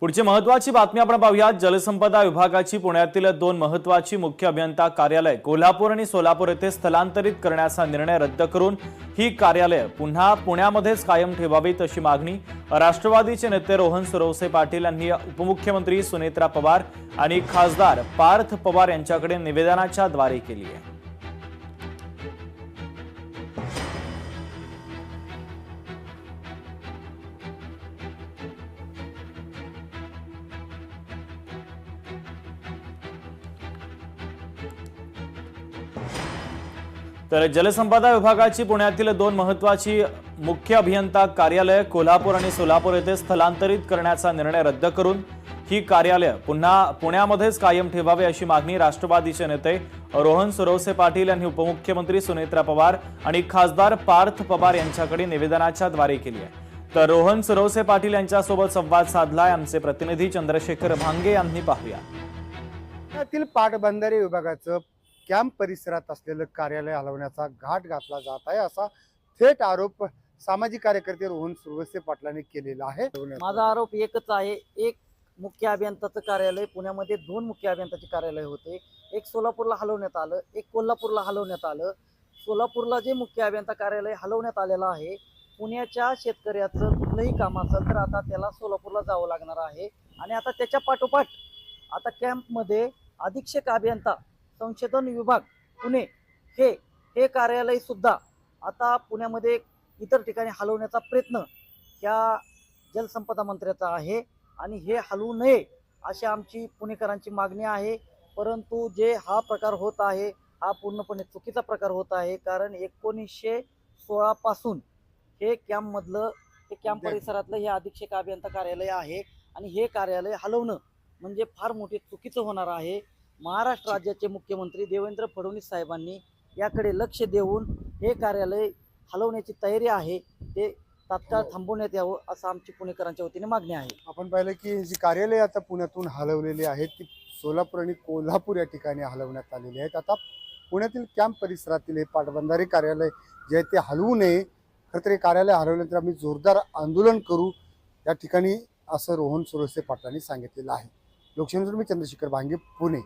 पुढची महत्त्वाची बातमी आपण पाहूया। जलसंपदा विभागाची पुण्यातील दोन महत्त्वाची मुख्य अभियंता कार्यालय कोल्हापूर आणि सोलापूर येथे स्थलांतरित करण्याचा निर्णय रद्द करून ही कार्यालय पुन्हा पुण्यामध्येच कायम ठेवावीत अशी मागणी राष्ट्रवादीचे नेते रोहन सुरवसे पाटील यांनी उपमुख्यमंत्री सुनेत्रा पवार आणि खासदार पार्थ पवार यांच्याकडे निवेदनाच्या द्वारे केली आहे। तर जलसंपदा विभागाची पुण्यातील दोन महत्त्वाची मुख्य अभियंता कार्यालय कोल्हापूर आणि सोलापूर येथे स्थलांतरित करण्याचा निर्णय रद्द करून ही कार्यालय पुन्हा पुण्यामध्येच कायम ठेवावे अशी मागणी राष्ट्रवादीचे नेते रोहन सुरवसे पाटील यांनी उपमुख्यमंत्री सुनेत्रा पवार आणि खासदार पार्थ पवार यांच्याकडे निवेदनाच्या द्वारे केली आहे। तर रोहन सुरवसे पाटील यांच्यासोबत संवाद साधलाय आमचे प्रतिनिधी चंद्रशेखर भांगे यांनी पाहूया। पुण्यातील पाटबंधारे विभागाचं कॅम्प परिसरात असलेलं कार्यालय हलवण्याचा घाट घातला जात आहे असा थेट आरोप सामाजिक कार्यकर्ते रोहन सुरवसे पाटलांनी केलेला आहे। माझा आरोप एकच आहे, एक मुख्य अभियंताचं कार्यालय पुण्यामध्ये दोन मुख्य अभियंताचे कार्यालय होते, एक सोलापूरला हलवण्यात आलं, एक कोल्हापूरला हलवण्यात आलं। सोलापूरला जे मुख्य अभियंता कार्यालय हलवण्यात आलेलं आहे, पुण्याच्या शेतकऱ्याचं कुठलंही काम असेल तर आता त्याला सोलापूरला जावं लागणार आहे। आणि आता त्याच्या पाठोपाठ आता कॅम्पमध्ये अधीक्षक अभियंता संशोधन विभाग पुणे हे कार्यालय सुद्धा आता पुण्यामध्ये इतर ठिकाणी हलवण्याचा प्रयत्न या जलसंपदा मंत्र्याचा आहे आणि हे हलवू नये अशी आमची पुणेकरांची मागणी आहे। परंतु जे हा प्रकार होत आहे हा पूर्णपणे चुकीचा प्रकार होत आहे, कारण 1916 पासून हे कॅम्प परिसरातलं हे अधीक्षक अभियंता कार्यालय आहे आणि हे कार्यालय हलवणं म्हणजे फार मोठे चुकीचं होणार आहे। महाराष्ट्र राज्याचे मुख्यमंत्री देवेंद्र फडणवीस साहेबांनी याकडे लक्ष देऊन हे कार्यालय हलवण्याची तयारी आहे, ते तात्काळ थांबवण्यात यावं असं आमची पुणेकरांच्या वतीने मागणी आहे। आपण पाहिलं की जी कार्यालय आता पुण्यातून हलवलेली आहेत ती सोलापूर आणि कोल्हापूर या ठिकाणी हलवण्यात आलेली आहेत। आता पुण्यातील कॅम्प परिसरातील हे पाटबंधारे कार्यालय जे आहे ते हलवू नये, खरं तर हे कार्यालय हलवल्यानंतर आम्ही जोरदार आंदोलन करू या ठिकाणी असं रोहन सुरवसे पाटलांनी सांगितलेलं आहे। लोकशाहीनगर मी चंद्रशेखर भांगे, पुणे।